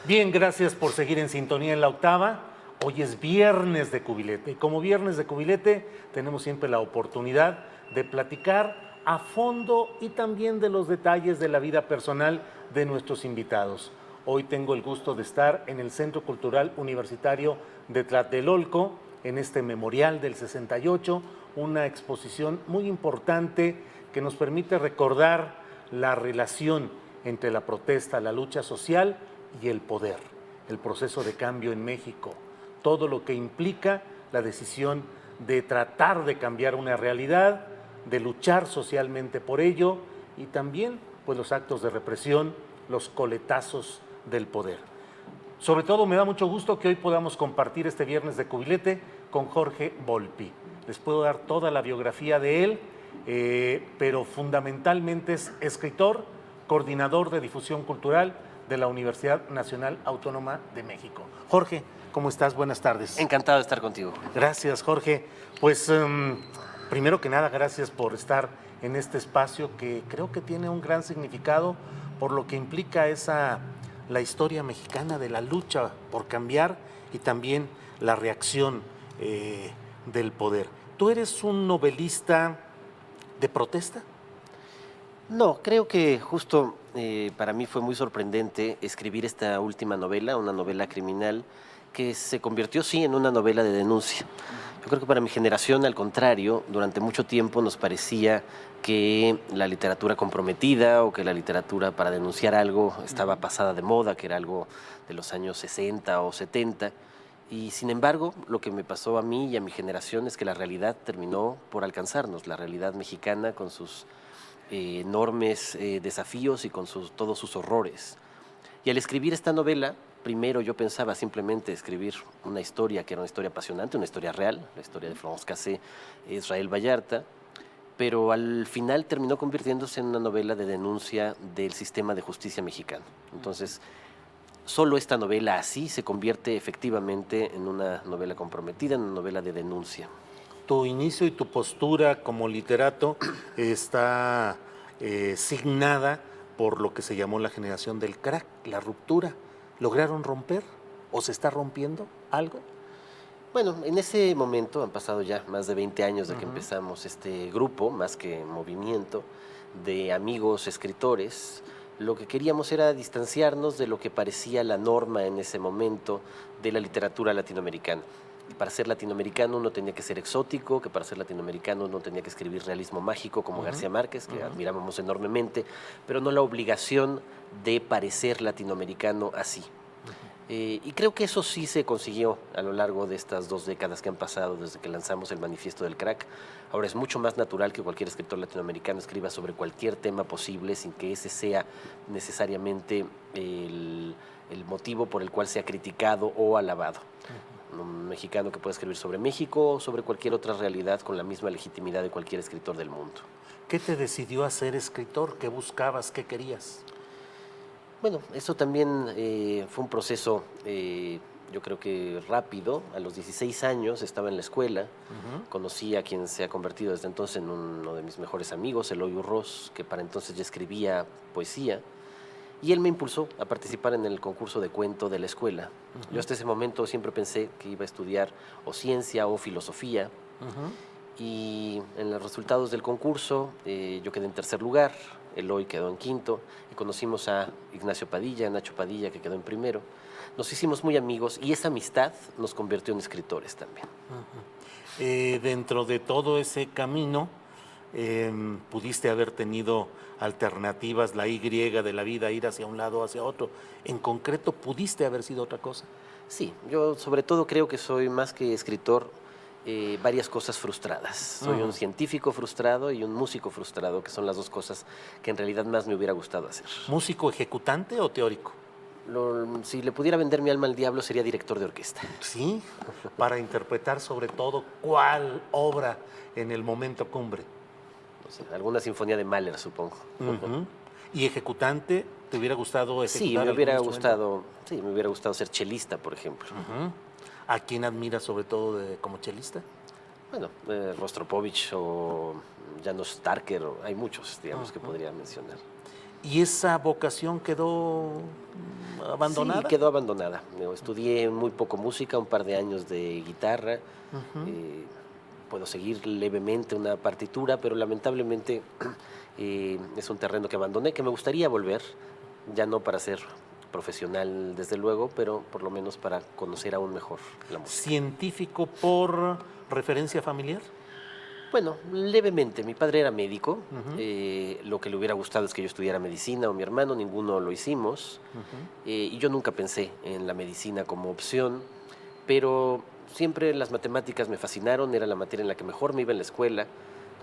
Bien, gracias por seguir en sintonía en La Octava. Hoy es Viernes de Cubilete y como Viernes de Cubilete tenemos siempre la oportunidad de platicar a fondo y también de los detalles de la vida personal de nuestros invitados. Hoy tengo el gusto de estar en el Centro Cultural Universitario de Tlatelolco, en este memorial del 68, una exposición muy importante que nos permite recordar la relación entre la protesta, la lucha social y el poder, el proceso de cambio en México, todo lo que implica la decisión de tratar de cambiar una realidad, de luchar socialmente por ello y también pues los actos de represión, los coletazos del poder. Sobre todo me da mucho gusto que hoy podamos compartir este Viernes de Cubilete con Jorge Volpi. Les puedo dar toda la biografía de él, pero fundamentalmente es escritor, coordinador de difusión cultural de la Universidad Nacional Autónoma de México. Jorge, ¿cómo estás? Buenas tardes. Encantado de estar contigo. Gracias, Jorge. Pues primero que nada, gracias por estar en este espacio que creo que tiene un gran significado por lo que implica la historia mexicana de la lucha por cambiar y también la reacción del poder. ¿Tú eres un novelista de protesta? No, creo que justo para mí fue muy sorprendente escribir esta última novela, una novela criminal, que se convirtió, sí, en una novela de denuncia. Yo creo que para mi generación, al contrario, durante mucho tiempo nos parecía que la literatura comprometida o que la literatura para denunciar algo estaba pasada de moda, que era algo de los años 60 o 70. Y sin embargo, lo que me pasó a mí y a mi generación es que la realidad terminó por alcanzarnos, la realidad mexicana con sus enormes desafíos y con todos sus horrores. Y al escribir esta novela, primero yo pensaba simplemente escribir una historia que era una historia apasionante, una historia real, la historia de Florence Cassé, Israel Vallarta, pero al final terminó convirtiéndose en una novela de denuncia del sistema de justicia mexicano. Entonces, solo esta novela así se convierte efectivamente en una novela comprometida, en una novela de denuncia. Tu inicio y tu postura como literato está signada por lo que se llamó la generación del crack, la ruptura. ¿Lograron romper o se está rompiendo algo? Bueno, en ese momento han pasado ya más de 20 años de que empezamos este grupo, más que movimiento, de amigos escritores. Lo que queríamos era distanciarnos de lo que parecía la norma en ese momento de la literatura latinoamericana. Y para ser latinoamericano uno tenía que ser exótico, que para ser latinoamericano uno tenía que escribir realismo mágico como García Márquez, que admirábamos enormemente, pero no la obligación de parecer latinoamericano así. Y creo que eso sí se consiguió a lo largo de estas 2 décadas que han pasado desde que lanzamos el Manifiesto del Crack. Ahora es mucho más natural que cualquier escritor latinoamericano escriba sobre cualquier tema posible sin que ese sea necesariamente el motivo por el cual sea criticado o alabado. Un mexicano que puede escribir sobre México o sobre cualquier otra realidad con la misma legitimidad de cualquier escritor del mundo. ¿Qué te decidió a ser escritor? ¿Qué buscabas? ¿Qué querías? Bueno, eso también fue un proceso, yo creo que rápido. A los 16 años estaba en la escuela, conocí a quien se ha convertido desde entonces en uno de mis mejores amigos, Eloy Urroz, que para entonces ya escribía poesía, y él me impulsó a participar en el concurso de cuento de la escuela. Yo hasta ese momento siempre pensé que iba a estudiar o ciencia o filosofía, y en los resultados del concurso yo quedé en tercer lugar, Eloy quedó en quinto, y conocimos a Ignacio Padilla, Nacho Padilla, que quedó en primero. Nos hicimos muy amigos y esa amistad nos convirtió en escritores también. Dentro de todo ese camino, pudiste haber tenido alternativas, la Y de la vida, ir hacia un lado o hacia otro. En concreto, ¿pudiste haber sido otra cosa? Sí, yo sobre todo creo que soy más que escritor, varias cosas frustradas. Soy un científico frustrado y un músico frustrado, que son las 2 cosas que en realidad más me hubiera gustado hacer. ¿Músico ejecutante o teórico? Si le pudiera vender mi alma al diablo, sería director de orquesta. Sí, para interpretar sobre todo cuál obra en el momento cumbre. No sé, alguna sinfonía de Mahler, supongo. ¿Y ejecutante? ¿Te hubiera gustado ejecutar? Sí, me hubiera gustado ser chelista, por ejemplo. ¿A quién admiras sobre todo como chelista? Bueno, Rostropovich o Janos Starker, hay muchos, digamos, que podría mencionar. ¿Y esa vocación quedó abandonada? Sí, quedó abandonada. Estudié muy poco música, un par de años de guitarra. Ujú. Puedo seguir levemente una partitura, pero lamentablemente es un terreno que abandoné, que me gustaría volver, ya no para ser profesional desde luego, pero por lo menos para conocer aún mejor la música. ¿Científico por referencia familiar? Bueno, levemente. Mi padre era médico. Ujú, Lo que le hubiera gustado es que yo estudiara medicina o mi hermano, ninguno lo hicimos. ujú. Y yo nunca pensé en la medicina como opción, pero siempre las matemáticas me fascinaron, era la materia en la que mejor me iba en la escuela.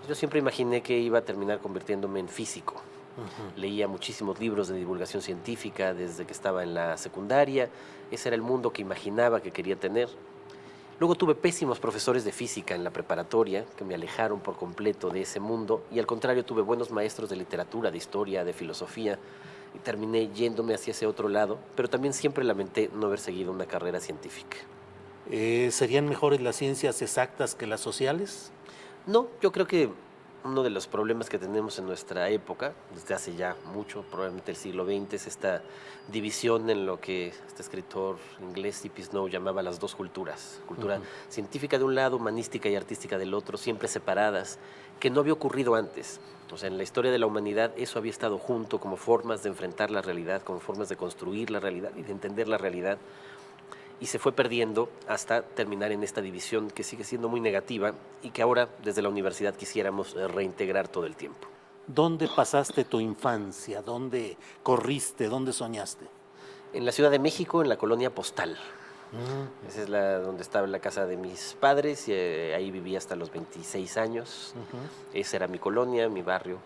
Yo siempre imaginé que iba a terminar convirtiéndome en físico. Ujú. Leía muchísimos libros de divulgación científica desde que estaba en la secundaria. Ese era el mundo que imaginaba que quería tener. Luego tuve pésimos profesores de física en la preparatoria que me alejaron por completo de ese mundo y al contrario tuve buenos maestros de literatura, de historia, de filosofía y terminé yéndome hacia ese otro lado, pero también siempre lamenté no haber seguido una carrera científica. ¿Serían mejores las ciencias exactas que las sociales? No, yo creo que uno de los problemas que tenemos en nuestra época, desde hace ya mucho, probablemente el siglo XX, es esta división en lo que este escritor inglés C.P. Snow llamaba las dos culturas. Cultura Ujú. científica de un lado, humanística y artística del otro, siempre separadas, que no había ocurrido antes. O sea, en la historia de la humanidad eso había estado junto como formas de enfrentar la realidad, como formas de construir la realidad y de entender la realidad y se fue perdiendo hasta terminar en esta división que sigue siendo muy negativa y que ahora desde la universidad quisiéramos reintegrar todo el tiempo. ¿Dónde pasaste tu infancia? ¿Dónde corriste? ¿Dónde soñaste? En la Ciudad de México, en la colonia Postal. Mm, Esa es donde estaba la casa de mis padres y ahí viví hasta los 26 años. ujú. Esa era mi colonia, mi barrio.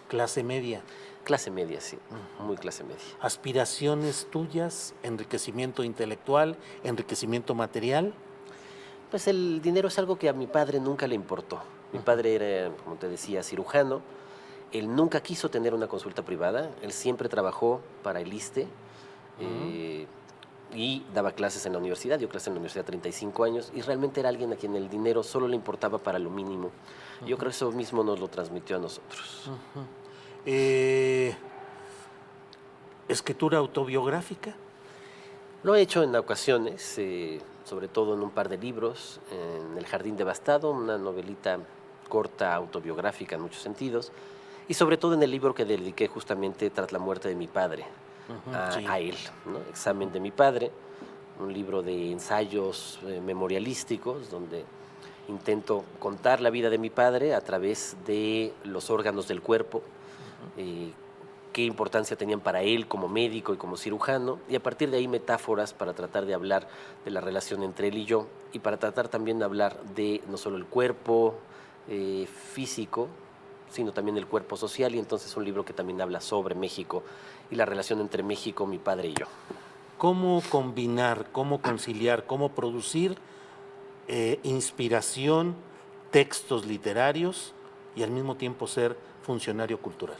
Clase media. Clase media, sí, Ujú. muy clase media. Aspiraciones tuyas, enriquecimiento intelectual, enriquecimiento material. Pues el dinero es algo que a mi padre nunca le importó. Mi Ujú. padre era, como te decía, cirujano. Él nunca quiso tener una consulta privada. Él siempre trabajó para el ISSSTE Mm, eh, y daba clases en la universidad. Dio clases en la universidad 35 años y realmente era alguien a quien el dinero solo le importaba para lo mínimo. Yo creo que eso mismo nos lo transmitió a nosotros. ujú. Eh, Escritura autobiográfica. Lo he hecho en ocasiones, sobre todo en un par de libros, en El Jardín Devastado, una novelita corta autobiográfica en muchos sentidos, y sobre todo en el libro que dediqué justamente tras la muerte de mi padre, Ujú, sí. a él, ¿no? Examen de mi padre, un libro de ensayos memorialísticos donde intento contar la vida de mi padre a través de los órganos del cuerpo, eh, qué importancia tenían para él como médico y como cirujano, y a partir de ahí metáforas para tratar de hablar de la relación entre él y yo, y para tratar también de hablar de no solo el cuerpo físico, sino también el cuerpo social, y entonces un libro que también habla sobre México y la relación entre México, mi padre y yo. ¿Cómo combinar, cómo conciliar, cómo producir inspiración, textos literarios y al mismo tiempo ser funcionario cultural?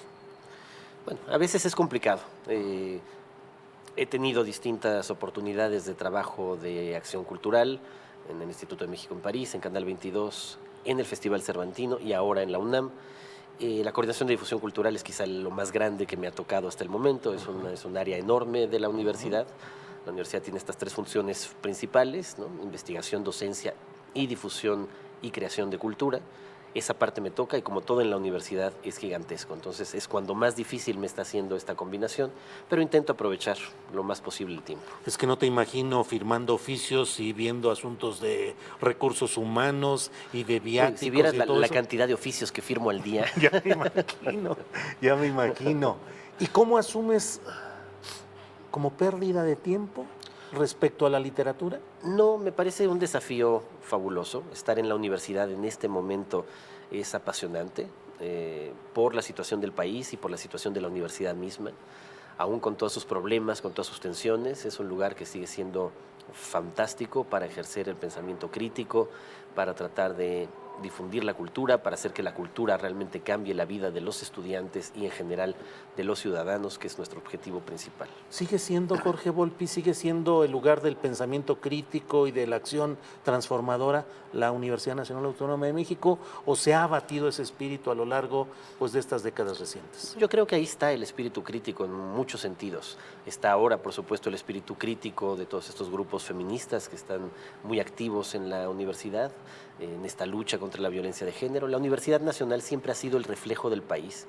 Bueno, a veces es complicado. He tenido distintas oportunidades de trabajo de acción cultural en el Instituto de México en París, en Canal 22, en el Festival Cervantino y ahora en la UNAM. La coordinación de difusión cultural es quizá lo más grande que me ha tocado hasta el momento. Es un área enorme de la universidad. La universidad tiene estas tres funciones principales, ¿no? Investigación, docencia y difusión y creación de cultura. Esa parte me toca y como todo en la universidad es gigantesco. Entonces es cuando más difícil me está haciendo esta combinación, pero intento aprovechar lo más posible el tiempo. Es que no te imagino firmando oficios y viendo asuntos de recursos humanos y de Uy, si viáticos vieras y de todo la eso. cantidad de oficios que firmo al día. Ya me imagino, ya me imagino. ¿Y cómo asumes como pérdida de tiempo respecto a la literatura? No, me parece un desafío fabuloso. Estar en la universidad en este momento es apasionante por la situación del país y por la situación de la universidad misma. Aún con todos sus problemas, con todas sus tensiones, es un lugar que sigue siendo fantástico para ejercer el pensamiento crítico, para tratar de difundir la cultura, para hacer que la cultura realmente cambie la vida de los estudiantes y en general de los ciudadanos, que es nuestro objetivo principal. ¿Sigue siendo, Jorge Volpi, sigue siendo el lugar del pensamiento crítico y de la acción transformadora la Universidad Nacional Autónoma de México, o se ha abatido ese espíritu a lo largo, pues, de estas décadas recientes? Yo creo que ahí está el espíritu crítico en muchos sentidos. Está ahora, por supuesto, el espíritu crítico de todos estos grupos feministas que están muy activos en la universidad, en esta lucha contra la violencia de género. La Universidad Nacional siempre ha sido el reflejo del país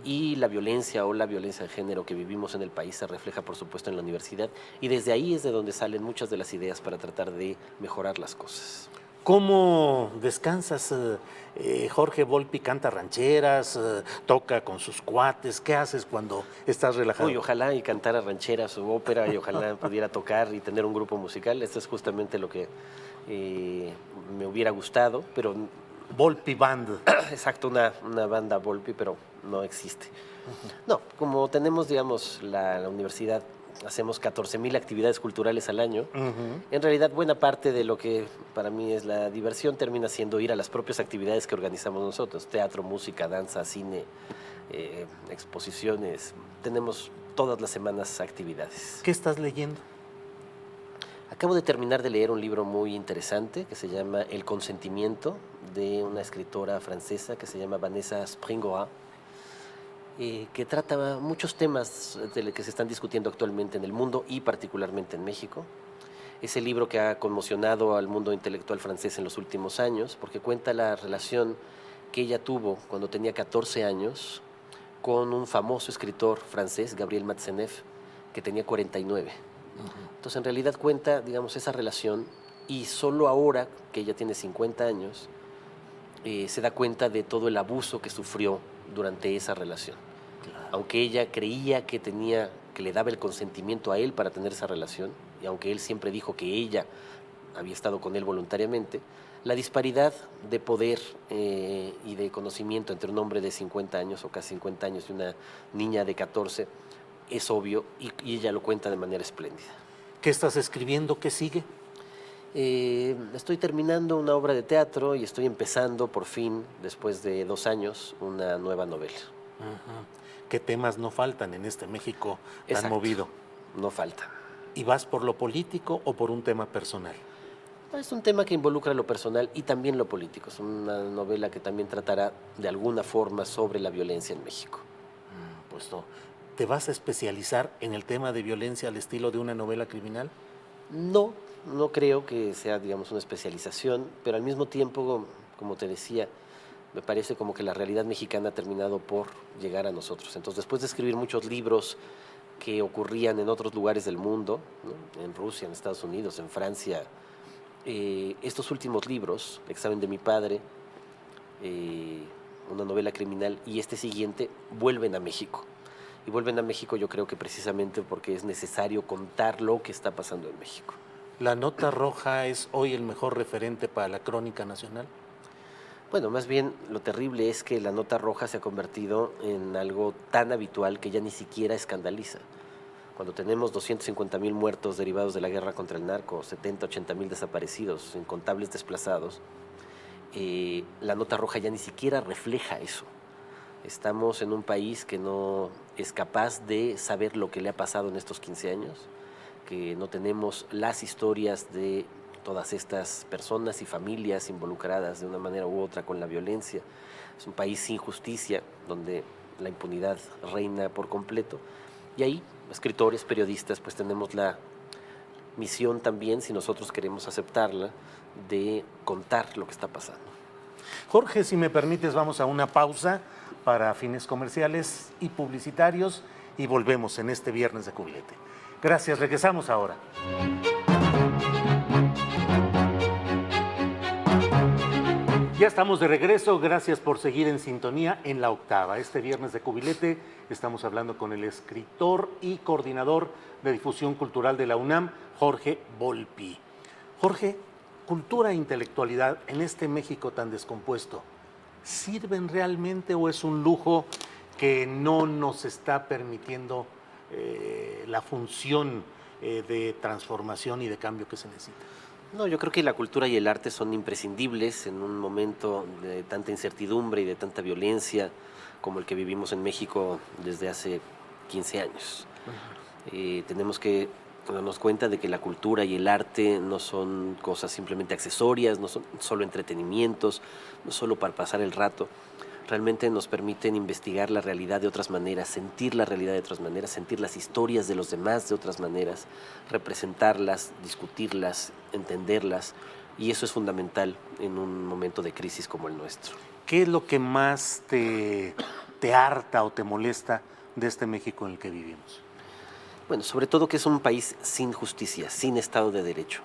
y la violencia de género que vivimos en el país se refleja, por supuesto, en la universidad, y desde ahí es de donde salen muchas de las ideas para tratar de mejorar las cosas. ¿Cómo descansas? Jorge Volpi canta rancheras, toca con sus cuates. ¿Qué haces cuando estás relajado? Uy, ojalá y cantara rancheras o ópera, y ojalá pudiera tocar y tener un grupo musical. Esto es justamente lo que me hubiera gustado, pero... Volpi Band. Exacto, una banda Volpi, pero no existe. No, como tenemos, digamos, la universidad, hacemos 14,000 actividades culturales al año. En realidad, buena parte de lo que para mí es la diversión termina siendo ir a las propias actividades que organizamos nosotros: teatro, música, danza, cine, exposiciones. Tenemos todas las semanas actividades. ¿Qué estás leyendo? Acabo de terminar de leer un libro muy interesante que se llama El consentimiento, de una escritora francesa que se llama Vanessa Springora, que trata muchos temas de los que se están discutiendo actualmente en el mundo y particularmente en México. Es el libro que ha conmocionado al mundo intelectual francés en los últimos años, porque cuenta la relación que ella tuvo cuando tenía 14 años con un famoso escritor francés, Gabriel Matzneff, que tenía 49. Entonces, en realidad cuenta, digamos, esa relación, y solo ahora que ella tiene 50 años, se da cuenta de todo el abuso que sufrió durante esa relación. Claro. Aunque ella creía que le daba el consentimiento a él para tener esa relación, y aunque él siempre dijo que ella había estado con él voluntariamente, la disparidad de poder y de conocimiento entre un hombre de 50 años o casi 50 años y una niña de 14 es obvio, y ella lo cuenta de manera espléndida. ¿Qué estás escribiendo? ¿Qué sigue? Estoy terminando una obra de teatro y estoy empezando por fin, después de 2 años, una nueva novela. ¿Qué temas no faltan en este México tan Exacto, movido? No falta. ¿Y vas por lo político o por un tema personal? Es un tema que involucra lo personal y también lo político. Es una novela que también tratará de alguna forma sobre la violencia en México. Pues no. ¿Te vas a especializar en el tema de violencia al estilo de una novela criminal? No creo que sea, digamos, una especialización, pero al mismo tiempo, como te decía, me parece como que la realidad mexicana ha terminado por llegar a nosotros. Entonces, después de escribir muchos libros que ocurrían en otros lugares del mundo, ¿no?, en Rusia, en Estados Unidos, en Francia, estos últimos libros, Examen de mi padre, una novela criminal, y este siguiente, vuelven a México. Y vuelven a México, yo creo que precisamente porque es necesario contar lo que está pasando en México. ¿La Nota Roja es hoy el mejor referente para la crónica nacional? Bueno, más bien lo terrible es que la Nota Roja se ha convertido en algo tan habitual que ya ni siquiera escandaliza. Cuando tenemos 250,000 muertos derivados de la guerra contra el narco, 70, 80,000 desaparecidos, incontables desplazados, la Nota Roja ya ni siquiera refleja eso. Estamos en un país que no es capaz de saber lo que le ha pasado en estos 15 años, que no tenemos las historias de todas estas personas y familias involucradas de una manera u otra con la violencia. Es un país sin justicia, donde la impunidad reina por completo. Y ahí, escritores, periodistas, pues tenemos la misión también, si nosotros queremos aceptarla, de contar lo que está pasando. Jorge, si me permites, vamos a una pausa para fines comerciales y publicitarios y volvemos en este viernes de Cubilete. Gracias, regresamos ahora. Ya estamos de regreso, gracias por seguir en sintonía en La Octava. Este viernes de Cubilete estamos hablando con el escritor y coordinador de difusión cultural de la UNAM, Jorge Volpi. Jorge, cultura e intelectualidad en este México tan descompuesto, ¿sirven realmente o es un lujo que no nos está permitiendo la función de transformación y de cambio que se necesita? No, yo creo que la cultura y el arte son imprescindibles en un momento de tanta incertidumbre y de tanta violencia como el que vivimos en México desde hace 15 años. Tenemos que darnos cuenta de que la cultura y el arte no son cosas simplemente accesorias, no son solo entretenimientos, no solo para pasar el rato. Realmente nos permiten investigar la realidad de otras maneras, sentir la realidad de otras maneras, sentir las historias de los demás de otras maneras, representarlas, discutirlas, entenderlas, y eso es fundamental en un momento de crisis como el nuestro. ¿Qué es lo que más te harta o te molesta de este México en el que vivimos? Bueno, sobre todo que es un país sin justicia, sin Estado de Derecho.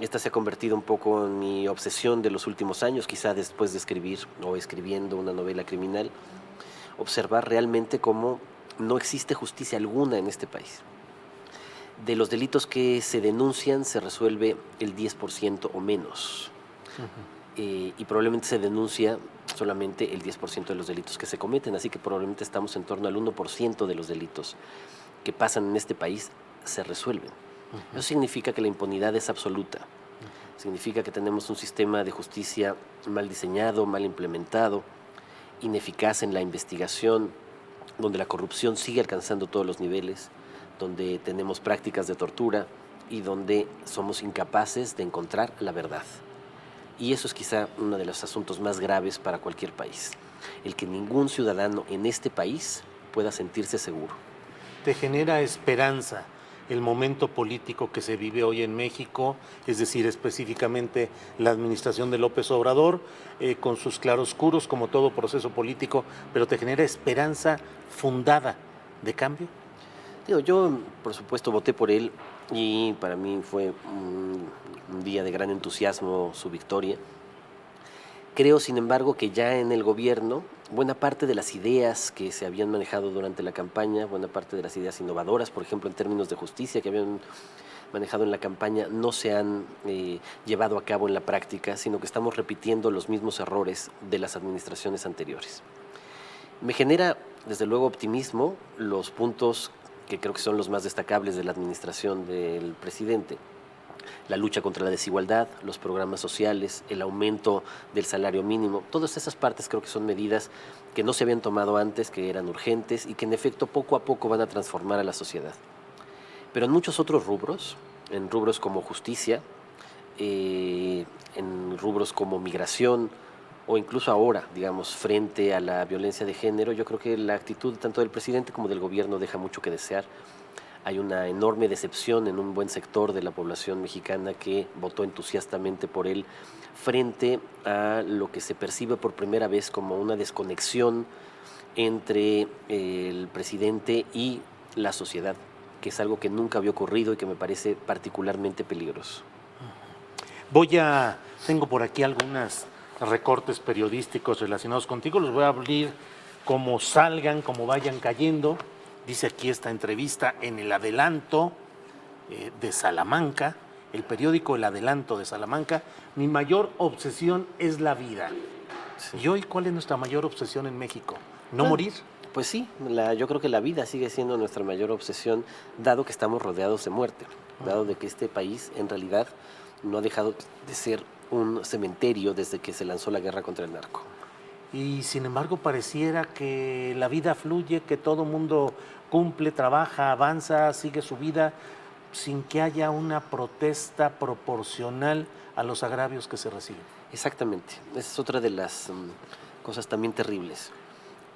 Esta se ha convertido un poco en mi obsesión de los últimos años, quizá después de escribir o escribiendo una novela criminal, observar realmente cómo no existe justicia alguna en este país. De los delitos que se denuncian se resuelve el 10% o menos. Y probablemente se denuncia solamente el 10% de los delitos que se cometen, así que probablemente estamos en torno al 1% de los delitos que pasan en este país se resuelven. Eso significa que la impunidad es absoluta. Significa que tenemos un sistema de justicia mal diseñado, mal implementado, ineficaz en la investigación, donde la corrupción sigue alcanzando todos los niveles, donde tenemos prácticas de tortura y donde somos incapaces de encontrar la verdad. Y eso es quizá uno de los asuntos más graves para cualquier país, el que ningún ciudadano en este país pueda sentirse seguro. ¿Te genera esperanza el momento político que se vive hoy en México, es decir, específicamente la administración de López Obrador, con sus claroscuros como todo proceso político, pero te genera esperanza fundada de cambio? Yo, por supuesto, voté por él y para mí fue un día de gran entusiasmo su victoria. Creo, sin embargo, que ya en el gobierno, buena parte de las ideas que se habían manejado durante la campaña, buena parte de las ideas innovadoras, por ejemplo, en términos de justicia que habían manejado en la campaña, no se han llevado a cabo en la práctica, sino que estamos repitiendo los mismos errores de las administraciones anteriores. Me genera, desde luego, optimismo los puntos que creo que son los más destacables de la administración del presidente. La lucha contra la desigualdad, los programas sociales, el aumento del salario mínimo, todas esas partes creo que son medidas que no se habían tomado antes, que eran urgentes y que en efecto poco a poco van a transformar a la sociedad. Pero en muchos otros rubros, en rubros como justicia, en rubros como migración o incluso ahora, digamos, frente a la violencia de género, yo creo que la actitud tanto del presidente como del gobierno deja mucho que desear. Hay una enorme decepción en un buen sector de la población mexicana que votó entusiastamente por él frente a lo que se percibe por primera vez como una desconexión entre el presidente y la sociedad, que es algo que nunca había ocurrido y que me parece particularmente peligroso. Tengo por aquí algunos recortes periodísticos relacionados contigo, los voy a abrir como salgan, como vayan cayendo. Dice aquí esta entrevista en El Adelanto de Salamanca, el periódico El Adelanto de Salamanca: mi mayor obsesión es la vida. Sí. ¿Y hoy cuál es nuestra mayor obsesión en México? ¿No morir? Pues sí, yo creo que la vida sigue siendo nuestra mayor obsesión, dado que estamos rodeados de muerte, dado de que este país en realidad no ha dejado de ser un cementerio desde que se lanzó la guerra contra el narco. Y sin embargo pareciera que la vida fluye, que todo mundo cumple, trabaja, avanza, sigue su vida, sin que haya una protesta proporcional a los agravios que se reciben. Exactamente, esa es otra de las cosas también terribles.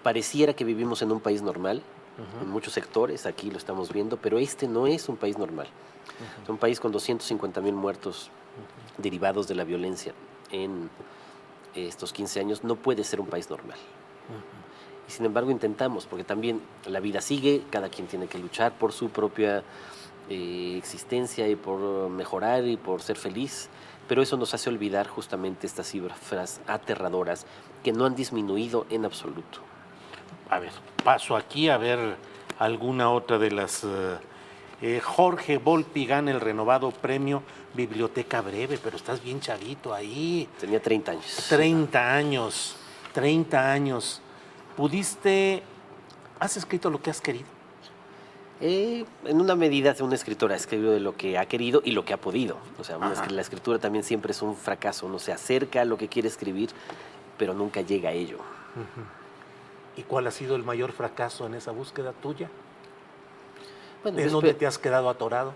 Pareciera que vivimos en un país normal, en muchos sectores, aquí lo estamos viendo, pero este no es un país normal. Es un país con 250,000 muertos derivados de la violencia en estos 15 años, no puede ser un país normal. Y sin embargo intentamos, porque también la vida sigue, cada quien tiene que luchar por su propia existencia y por mejorar y por ser feliz, pero eso nos hace olvidar justamente estas cifras aterradoras que no han disminuido en absoluto. A ver, paso aquí a ver alguna otra de las... Jorge Volpi gana el renovado premio Biblioteca Breve, pero estás bien chavito ahí. Tenía 30 años. 30 años. ¿Has escrito lo que has querido? En una medida, una escritora escribe de lo que ha querido y lo que ha podido. O sea, la escritura también siempre es un fracaso. Uno se acerca a lo que quiere escribir, pero nunca llega a ello. ¿Y cuál ha sido el mayor fracaso en esa búsqueda tuya? Bueno, ¿En dónde te has quedado atorado?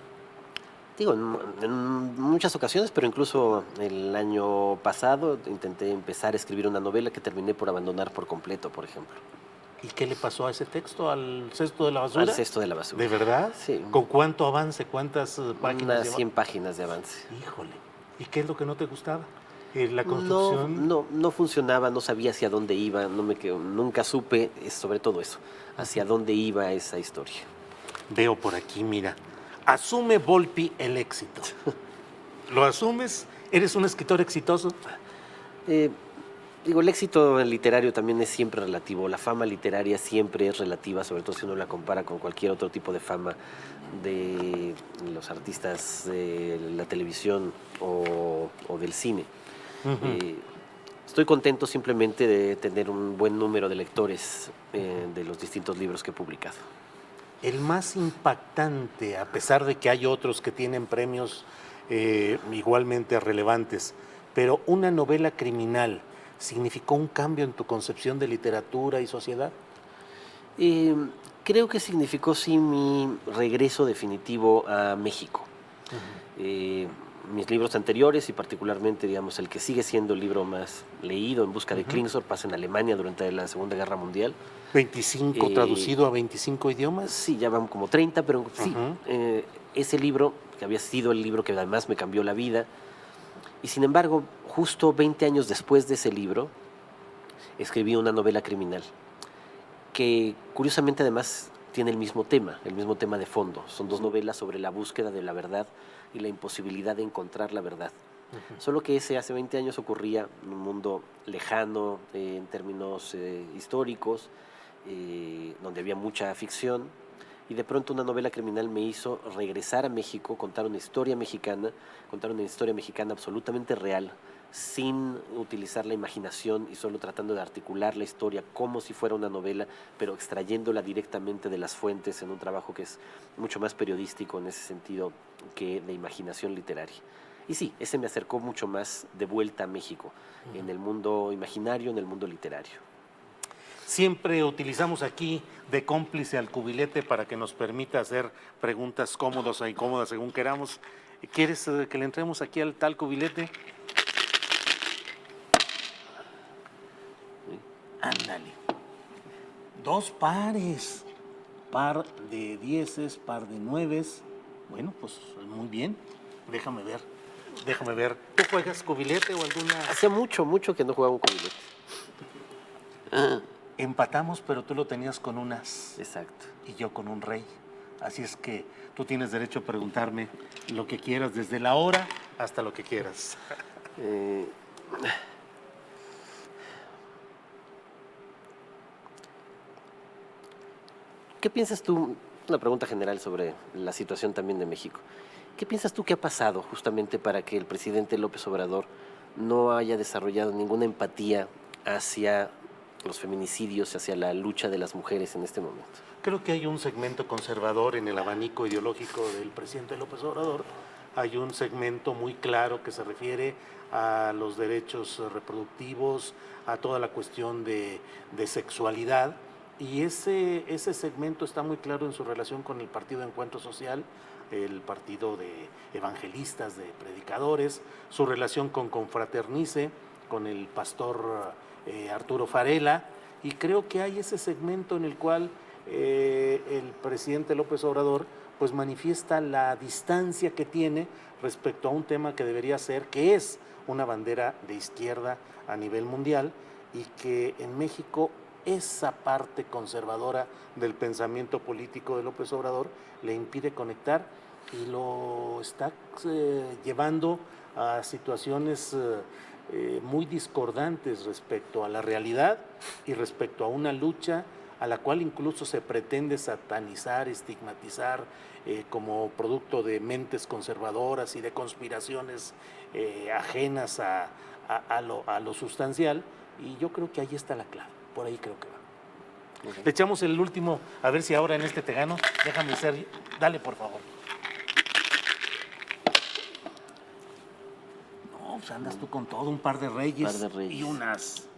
digo, en muchas ocasiones, pero incluso el año pasado intenté empezar a escribir una novela que terminé por abandonar por completo, por ejemplo. ¿Y qué le pasó a ese texto? ¿Al cesto de la basura? Al cesto de la basura. ¿De verdad? Sí. ¿Con cuánto avance? ¿Cuántas páginas Unas lleva? 100 páginas de avance. Híjole. ¿Y qué es lo que no te gustaba? La No, construcción. no funcionaba, no sabía hacia dónde iba, nunca supe, sobre todo eso, hacia dónde iba esa historia. Veo por aquí, mira. Asume Volpi el éxito. ¿Lo asumes? ¿Eres un escritor exitoso? El éxito literario también es siempre relativo. La fama literaria siempre es relativa, sobre todo si uno la compara con cualquier otro tipo de fama de los artistas de la televisión o del cine. Estoy contento simplemente de tener un buen número de lectores de los distintos libros que he publicado. El más impactante, a pesar de que hay otros que tienen premios igualmente relevantes, pero una novela criminal, ¿significó un cambio en tu concepción de literatura y sociedad? Creo que significó sí mi regreso definitivo a México. Mis libros anteriores y particularmente, digamos, el que sigue siendo el libro más leído, En busca de Klingsor, pasa en Alemania durante la Segunda Guerra Mundial. 25, traducido a 25 idiomas. Sí, ya van como 30, pero sí, ese libro, que había sido el libro que además me cambió la vida, y sin embargo, justo 20 años después de ese libro, escribí una novela criminal, que curiosamente además tiene el mismo tema de fondo. Son dos novelas sobre la búsqueda de la verdad y la imposibilidad de encontrar la verdad. Solo que ese hace 20 años ocurría en un mundo lejano en términos históricos, donde había mucha ficción, y de pronto una novela criminal me hizo regresar a México, contar una historia mexicana absolutamente real, sin utilizar la imaginación y solo tratando de articular la historia como si fuera una novela, pero extrayéndola directamente de las fuentes en un trabajo que es mucho más periodístico en ese sentido que de imaginación literaria. Y sí, ese me acercó mucho más de vuelta a México, en el mundo imaginario, en el mundo literario. Siempre utilizamos aquí de cómplice al cubilete para que nos permita hacer preguntas cómodas o incómodas según queramos. ¿Quieres que le entremos aquí al tal cubilete? Ándale. 2 pares. Par de 10, par de 9. Bueno, pues muy bien. Déjame ver. ¿Tú juegas cubilete o alguna...? Hacía mucho que no jugaba un cubilete. Empatamos, pero tú lo tenías con un as. Exacto. Y yo con un rey. Así es que tú tienes derecho a preguntarme lo que quieras, desde la hora hasta lo que quieras. ¿Qué piensas tú? Una pregunta general sobre la situación también de México. ¿Qué piensas tú que ha pasado justamente para que el presidente López Obrador no haya desarrollado ninguna empatía hacia los feminicidios, hacia la lucha de las mujeres en este momento? Creo que hay un segmento conservador en el abanico ideológico del presidente López Obrador. Hay un segmento muy claro que se refiere a los derechos reproductivos, a toda la cuestión de sexualidad. Y ese segmento está muy claro en su relación con el Partido Encuentro Social, el partido de evangelistas, de predicadores, su relación con Confraternice, con el pastor Arturo Farela, y creo que hay ese segmento en el cual el presidente López Obrador pues manifiesta la distancia que tiene respecto a un tema que debería ser, que es una bandera de izquierda a nivel mundial, y que en México esa parte conservadora del pensamiento político de López Obrador le impide conectar y lo está llevando a situaciones muy discordantes respecto a la realidad y respecto a una lucha a la cual incluso se pretende satanizar, estigmatizar como producto de mentes conservadoras y de conspiraciones ajenas a lo sustancial, y yo creo que ahí está la clave, por ahí creo que va. Le echamos el último, a ver si ahora en este te gano. Déjame ser, dale por favor. No, pues andas tú con todo, un par de reyes, y un as.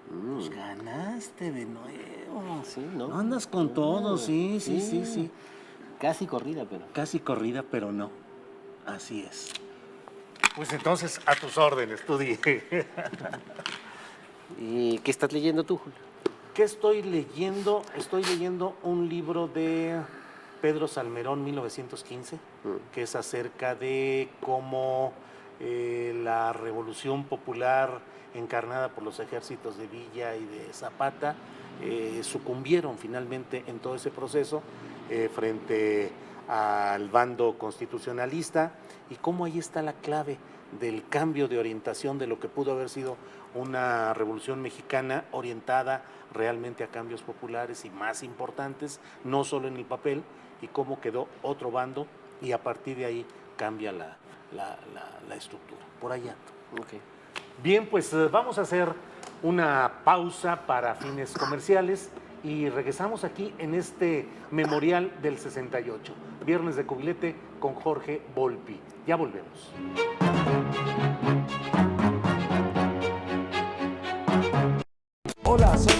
Pues ganaste de nuevo. Sí, ¿no? No andas con todo, sí. Casi corrida, pero... Casi corrida, pero no. Así es. Pues entonces, a tus órdenes, tú dije. ¿Y qué estás leyendo tú, Julio? ¿Qué estoy leyendo? Estoy leyendo un libro de Pedro Salmerón, 1915, que es acerca de cómo la Revolución Popular encarnada por los ejércitos de Villa y de Zapata sucumbieron finalmente en todo ese proceso frente al bando constitucionalista, y cómo ahí está la clave del cambio de orientación de lo que pudo haber sido una revolución mexicana orientada realmente a cambios populares y más importantes, no solo en el papel, y cómo quedó otro bando y a partir de ahí cambia la estructura. Por allá. Okay. Bien, pues vamos a hacer una pausa para fines comerciales y regresamos aquí en este memorial del 68. Viernes de Cubilete con Jorge Volpi. Ya volvemos. Hola, soy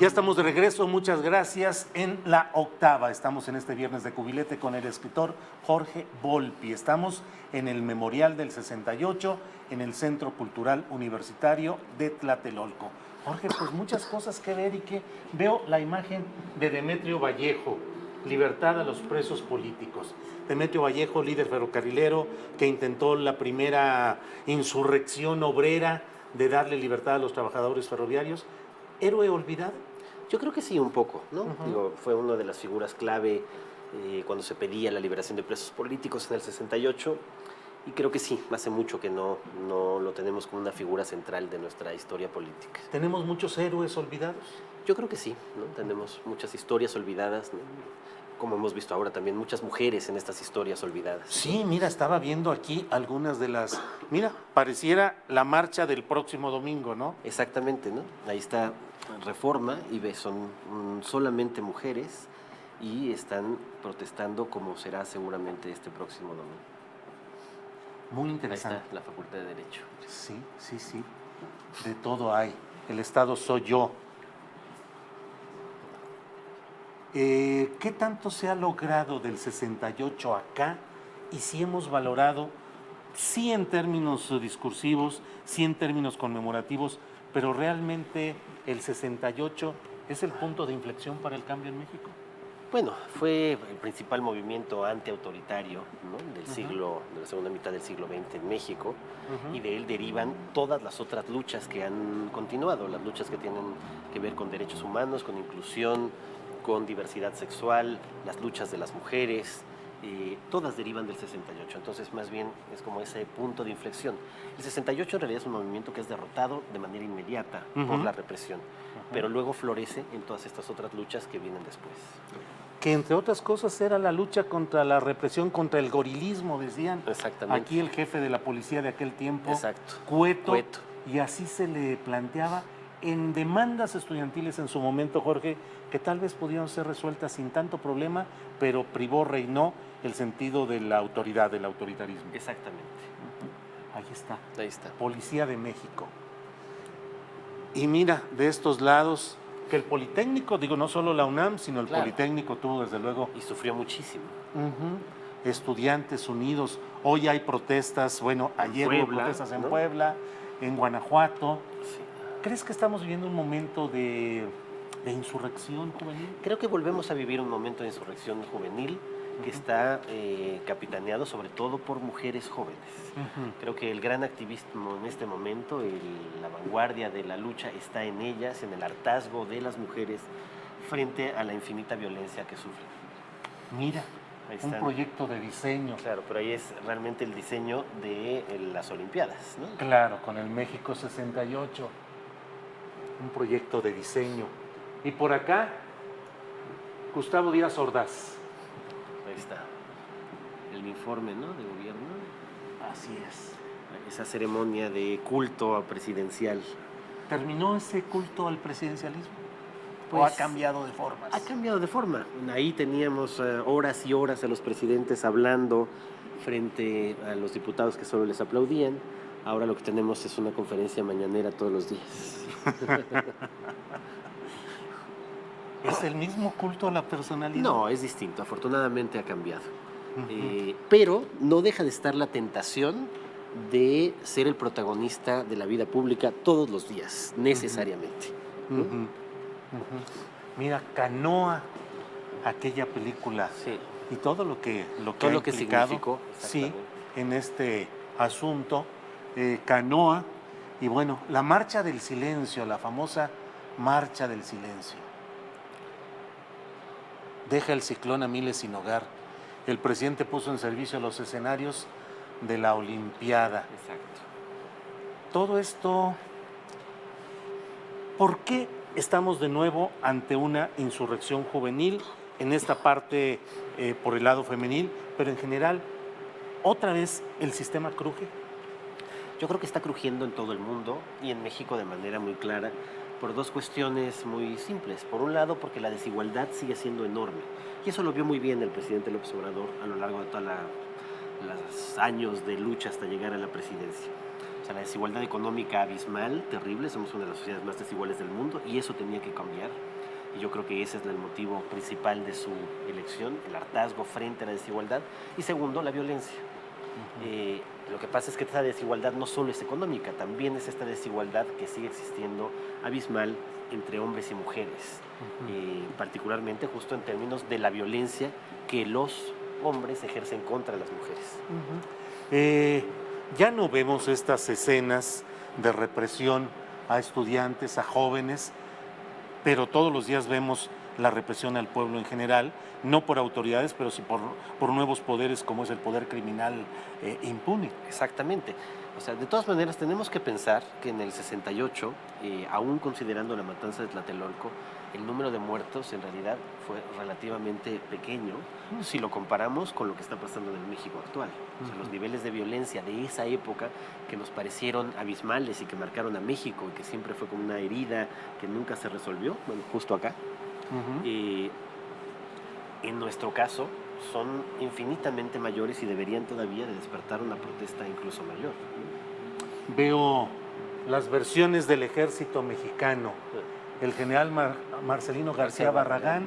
Ya estamos de regreso, muchas gracias. En la octava, estamos en este viernes de cubilete con el escritor Jorge Volpi. Estamos en el Memorial del 68, en el Centro Cultural Universitario de Tlatelolco. Jorge, pues muchas cosas que ver y que veo la imagen de Demetrio Vallejo, libertad a los presos políticos. Demetrio Vallejo, líder ferrocarrilero, que intentó la primera insurrección obrera de darle libertad a los trabajadores ferroviarios. ¿Héroe olvidado? Yo creo que sí, un poco, ¿no? Digo, fue una de las figuras clave cuando se pedía la liberación de presos políticos en el 68, y creo que sí, hace mucho que no lo tenemos como una figura central de nuestra historia política. ¿Tenemos muchos héroes olvidados? Yo creo que sí, ¿no? Tenemos muchas historias olvidadas, ¿no? Como hemos visto ahora también, muchas mujeres en estas historias olvidadas. Sí, mira, estaba viendo aquí algunas de las... Mira, pareciera la marcha del próximo domingo, ¿no? Exactamente, ¿no? Ahí está Reforma y ves, son solamente mujeres y están protestando como será seguramente este próximo domingo. Muy Ahí interesante. está la Facultad de Derecho. Sí, sí, sí. De todo hay. El Estado soy yo. ¿Qué tanto se ha logrado del 68 acá? Y si hemos valorado, sí en términos discursivos, sí en términos conmemorativos, pero realmente el 68 es el punto de inflexión para el cambio en México. Bueno, fue el principal movimiento antiautoritario, ¿no? Del siglo, de la segunda mitad del siglo XX en México, y de él derivan todas las otras luchas que han continuado, las luchas que tienen que ver con derechos humanos, con inclusión, con diversidad sexual, las luchas de las mujeres, todas derivan del 68, entonces más bien es como ese punto de inflexión. El 68 en realidad es un movimiento que es derrotado de manera inmediata por la represión, pero luego florece en todas estas otras luchas que vienen después. Que entre otras cosas era la lucha contra la represión, contra el gorilismo, decían. Exactamente. Aquí el jefe de la policía de aquel tiempo, Exacto. Cueto, Cueto. y así se le planteaba en demandas estudiantiles en su momento, Jorge, que tal vez pudieron ser resueltas sin tanto problema, pero reinó el sentido de la autoridad, del autoritarismo. Exactamente. Ahí está. Ahí está. Policía de México. Y mira, de estos lados, que el Politécnico, digo, no solo la UNAM, sino el Claro. Politécnico tuvo desde luego Y sufrió muchísimo. Estudiantes unidos. Hoy hay protestas, bueno, ayer hubo Puebla, protestas en ¿no? Puebla, en Guanajuato. Sí. ¿Crees que estamos viviendo un momento de insurrección juvenil? Creo que volvemos a vivir un momento de insurrección juvenil que está capitaneado sobre todo por mujeres jóvenes. Creo que el gran activismo en este momento, la vanguardia de la lucha está en ellas, en el hartazgo de las mujeres frente a la infinita violencia que sufren. Mira, Ahí un están. proyecto de diseño. Claro, pero ahí es realmente el diseño de las Olimpiadas, ¿no? Claro, con el México 68. Un proyecto de diseño. Y por acá, Gustavo Díaz Ordaz. Ahí está. El informe, ¿no? De gobierno. Así es. Esa ceremonia de culto presidencial. ¿Terminó ese culto al presidencialismo? ¿O Pues, ha cambiado de formas? Ha cambiado de forma. Ahí teníamos horas y horas a los presidentes hablando frente a los diputados que solo les aplaudían. Ahora lo que tenemos es una conferencia mañanera todos los días. ¿Es el mismo culto a la personalidad? No, es distinto. Afortunadamente ha cambiado. Pero no deja de estar la tentación de ser el protagonista de la vida pública todos los días, necesariamente. Mira, Canoa, aquella película, Sí. y todo lo que Todo ha lo que implicado, significó, sí, exactamente. en este asunto, Canoa, y bueno, la marcha del silencio, la famosa marcha del silencio. Deja el ciclón a miles sin hogar. El presidente puso en servicio los escenarios de la Olimpiada. Exacto. Todo esto, ¿por qué estamos de nuevo ante una insurrección juvenil? En esta parte por el lado femenil, pero en general, ¿otra vez el sistema cruje? Yo creo que está crujiendo en todo el mundo y en México de manera muy clara por dos cuestiones muy simples. Por un lado, porque la desigualdad sigue siendo enorme. Y eso lo vio muy bien el presidente López Obrador a lo largo de todos los años de lucha hasta llegar a la presidencia. O sea, la desigualdad económica abismal, terrible, somos una de las sociedades más desiguales del mundo y eso tenía que cambiar. y yo creo que ese es el motivo principal de su elección, el hartazgo frente a la desigualdad, y segundo, la violencia. Lo que pasa es que esta desigualdad no solo es económica, también es esta desigualdad que sigue existiendo abismal entre hombres y mujeres, particularmente justo en términos de la violencia que los hombres ejercen contra las mujeres. Ya no vemos estas escenas de represión a estudiantes, a jóvenes, pero todos los días vemos la represión al pueblo en general, no por autoridades, pero sí por nuevos poderes como es el poder criminal impune. Exactamente. O sea, de todas maneras tenemos que pensar que en el 68, aún considerando la matanza de Tlatelolco, el número de muertos en realidad fue relativamente pequeño si lo comparamos con lo que está pasando en el México actual. O sea, los niveles de violencia de esa época que nos parecieron abismales y que marcaron a México y que siempre fue como una herida que nunca se resolvió, bueno, justo acá, en nuestro caso son infinitamente mayores y deberían todavía de despertar una protesta incluso mayor. Veo las versiones del ejército mexicano, el general Marcelino García Barragán,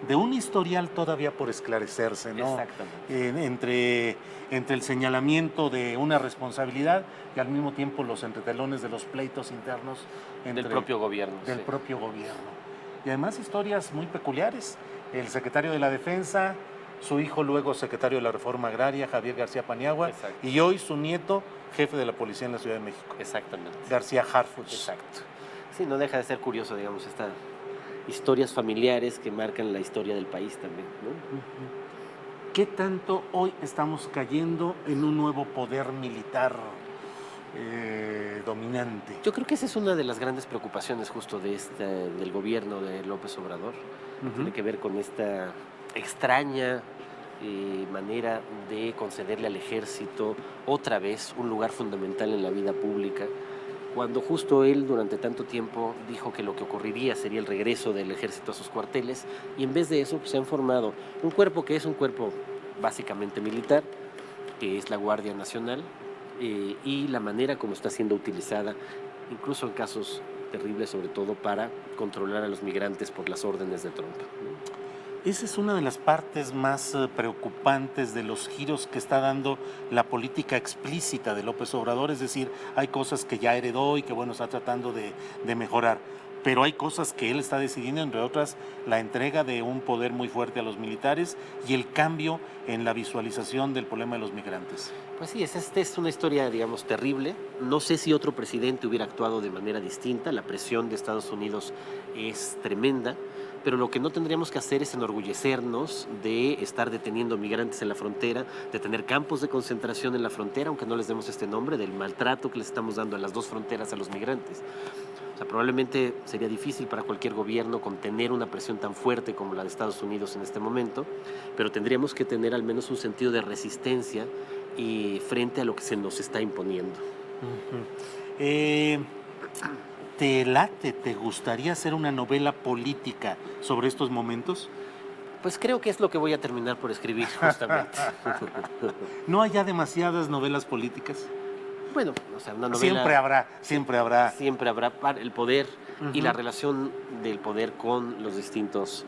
de un historial todavía por esclarecerse, ¿no? Exactamente. Entre el señalamiento de una responsabilidad y al mismo tiempo los entretelones de los pleitos internos Del propio gobierno. Del propio gobierno. Y además historias muy peculiares. El secretario de la Defensa, su hijo luego secretario de la Reforma Agraria, Javier García Paniagua, y hoy su nieto, jefe de la policía en la Ciudad de México. Exactamente. García Harfuch. Exacto. Sí, no deja de ser curioso, digamos, estas historias familiares que marcan la historia del país también, ¿no? ¿Qué tanto hoy estamos cayendo en un nuevo poder militar dominante? Yo creo que esa es una de las grandes preocupaciones justo del gobierno de López Obrador. Tiene que ver con esta extraña manera de concederle al ejército otra vez un lugar fundamental en la vida pública, cuando justo él durante tanto tiempo dijo que lo que ocurriría sería el regreso del ejército a sus cuarteles, y en vez de eso pues, se han formado un cuerpo que es un cuerpo básicamente militar, que es la Guardia Nacional, y la manera como está siendo utilizada, incluso en casos terribles, sobre todo para controlar a los migrantes por las órdenes de Trump. Esa es una de las partes más preocupantes de los giros que está dando la política explícita de López Obrador, es decir, hay cosas que ya heredó y que bueno, está tratando de mejorar, pero hay cosas que él está decidiendo, entre otras, la entrega de un poder muy fuerte a los militares y el cambio en la visualización del problema de los migrantes. Pues sí, esta es una historia, digamos, terrible. No sé si otro presidente hubiera actuado de manera distinta. La presión de Estados Unidos es tremenda, pero lo que no tendríamos que hacer es enorgullecernos de estar deteniendo migrantes en la frontera, de tener campos de concentración en la frontera, aunque no les demos este nombre, del maltrato que les estamos dando en las dos fronteras a los migrantes. O sea, probablemente sería difícil para cualquier gobierno contener una presión tan fuerte como la de Estados Unidos en este momento, pero tendríamos que tener al menos un sentido de resistencia y frente a lo que se nos está imponiendo. ¿Te late, te gustaría hacer una novela política sobre estos momentos? Pues creo que es lo que voy a terminar por escribir, justamente. ¿No hay ya demasiadas novelas políticas? Bueno, o sea, una novela... Siempre habrá. Siempre habrá el poder y la relación del poder con los distintos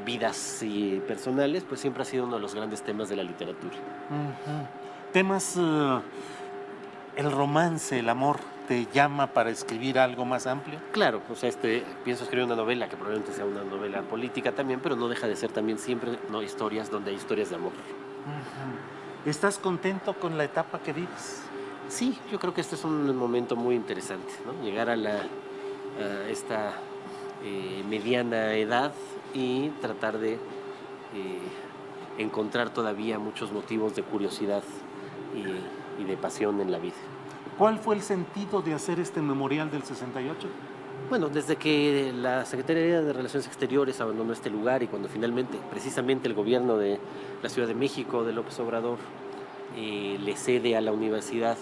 vidas personales, pues siempre ha sido uno de los grandes temas de la literatura. Temas, el romance, el amor, ¿te llama para escribir algo más amplio? Claro, o sea, pienso escribir una novela que probablemente sea una novela política también, pero no deja de ser también siempre historias donde hay historias de amor. ¿Estás contento con la etapa que vives? Sí, yo creo que este es un momento muy interesante, ¿no? Llegar a esta mediana edad y tratar de encontrar todavía muchos motivos de curiosidad y de pasión en la vida. ¿Cuál fue el sentido de hacer este memorial del 68? Bueno, desde que la Secretaría de Relaciones Exteriores abandonó este lugar y cuando finalmente, precisamente el gobierno de la Ciudad de México, de López Obrador, le cede a la universidad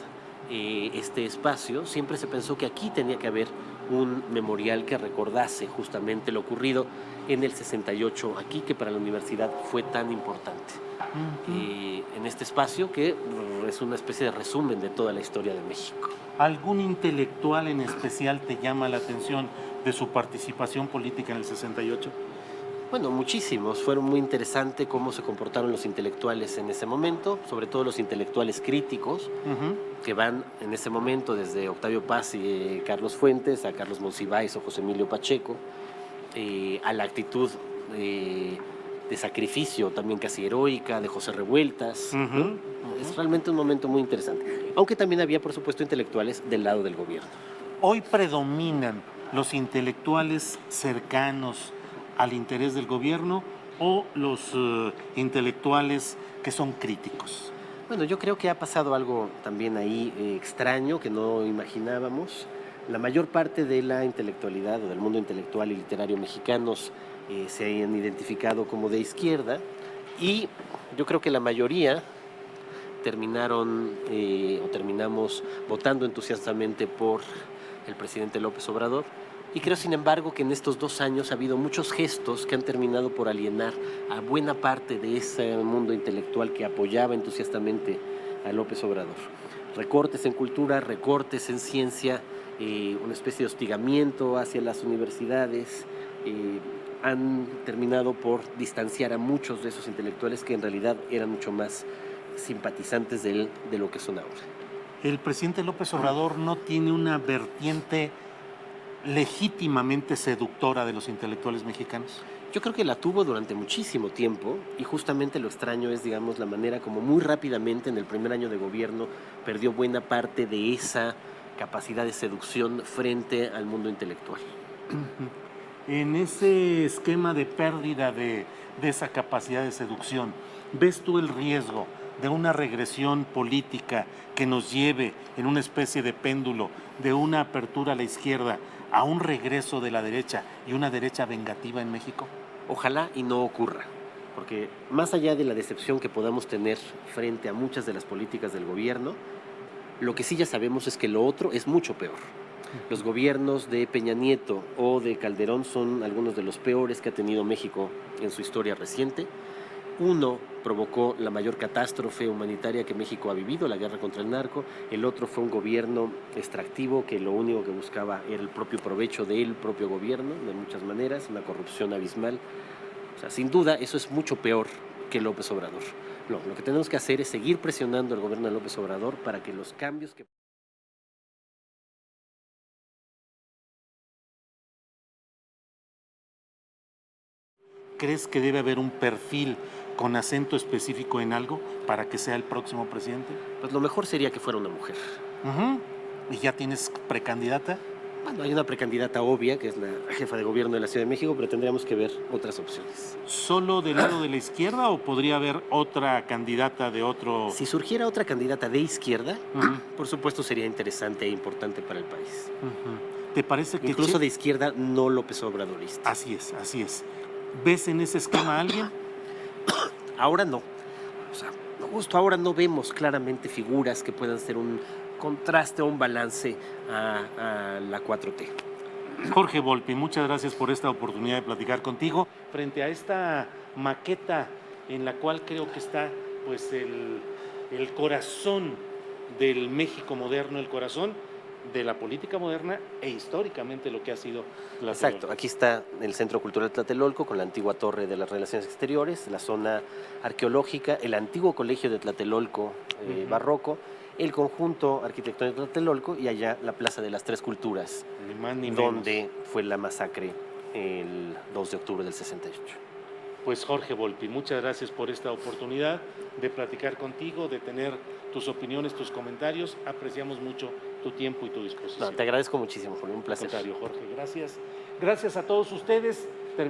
este espacio, siempre se pensó que aquí tenía que haber un memorial que recordase justamente lo ocurrido en el 68 aquí, que para la universidad fue tan importante. En este espacio que es una especie de resumen de toda la historia de México. ¿Algún intelectual en especial te llama la atención de su participación política en el 68? Bueno, muchísimos. Fueron muy interesante cómo se comportaron los intelectuales en ese momento, sobre todo los intelectuales críticos, que van en ese momento desde Octavio Paz y Carlos Fuentes a Carlos Monsiváis o José Emilio Pacheco, a la actitud de sacrificio también casi heroica de José Revueltas. ¿No? Es realmente un momento muy interesante. Aunque también había, por supuesto, intelectuales del lado del gobierno. Hoy predominan los intelectuales cercanos al interés del gobierno o los intelectuales que son críticos. Bueno, yo creo que ha pasado algo también ahí extraño que no imaginábamos. La mayor parte de la intelectualidad o del mundo intelectual y literario mexicanos se han identificado como de izquierda y yo creo que la mayoría terminamos votando entusiastamente por el presidente López Obrador. Y creo, sin embargo, que en estos 2 años ha habido muchos gestos que han terminado por alienar a buena parte de ese mundo intelectual que apoyaba entusiastamente a López Obrador. Recortes en cultura, recortes en ciencia, una especie de hostigamiento hacia las universidades, han terminado por distanciar a muchos de esos intelectuales que en realidad eran mucho más simpatizantes de él de lo que son ahora. El presidente López Obrador no tiene una vertiente legítimamente seductora de los intelectuales mexicanos. Yo creo que la tuvo durante muchísimo tiempo y justamente lo extraño es, digamos, la manera como muy rápidamente en el primer año de gobierno perdió buena parte de esa capacidad de seducción frente al mundo intelectual. En ese esquema de pérdida de esa capacidad de seducción, ¿ves tú el riesgo de una regresión política que nos lleve en una especie de péndulo de una apertura a la izquierda a un regreso de la derecha y una derecha vengativa en México? Ojalá y no ocurra, porque más allá de la decepción que podamos tener frente a muchas de las políticas del gobierno, lo que sí ya sabemos es que lo otro es mucho peor. Los gobiernos de Peña Nieto o de Calderón son algunos de los peores que ha tenido México en su historia reciente. Uno provocó la mayor catástrofe humanitaria que México ha vivido, la guerra contra el narco. El otro fue un gobierno extractivo que lo único que buscaba era el propio provecho del propio gobierno, de muchas maneras, una corrupción abismal. O sea, sin duda, eso es mucho peor que López Obrador. No, lo que tenemos que hacer es seguir presionando al gobierno de López Obrador para que los cambios que... ¿Crees que debe haber un perfil con acento específico en algo para que sea el próximo presidente? Pues lo mejor sería que fuera una mujer. ¿Y ya tienes precandidata? Bueno, hay una precandidata obvia, que es la jefa de gobierno de la Ciudad de México, pero tendríamos que ver otras opciones. ¿Solo del lado de la izquierda o podría haber otra candidata de otro...? Si surgiera otra candidata de izquierda, por supuesto sería interesante e importante para el país. ¿Te parece que...? Incluso de izquierda, no López Obradorista. Así es, así es. ¿Ves en ese esquema a alguien? Ahora no. O sea, justo ahora no vemos claramente figuras que puedan ser un contraste o un balance a la 4T. Jorge Volpi, muchas gracias por esta oportunidad de platicar contigo frente a esta maqueta en la cual creo que está pues el corazón del México moderno, el corazón de la política moderna e históricamente lo que ha sido Tlatelolco. Exacto, aquí está el Centro Cultural Tlatelolco con la antigua Torre de las Relaciones Exteriores, la zona arqueológica, el antiguo colegio de Tlatelolco barroco, el conjunto arquitectónico de Tlatelolco y allá la Plaza de las Tres Culturas, ni más ni donde menos fue la masacre el 2 de octubre del 68. Pues Jorge Volpi, muchas gracias por esta oportunidad de platicar contigo, de tener tus opiniones, tus comentarios. Apreciamos mucho tu tiempo y tu disposición. No, te agradezco muchísimo, fue un placer. Al contrario, Jorge, gracias. Gracias a todos ustedes.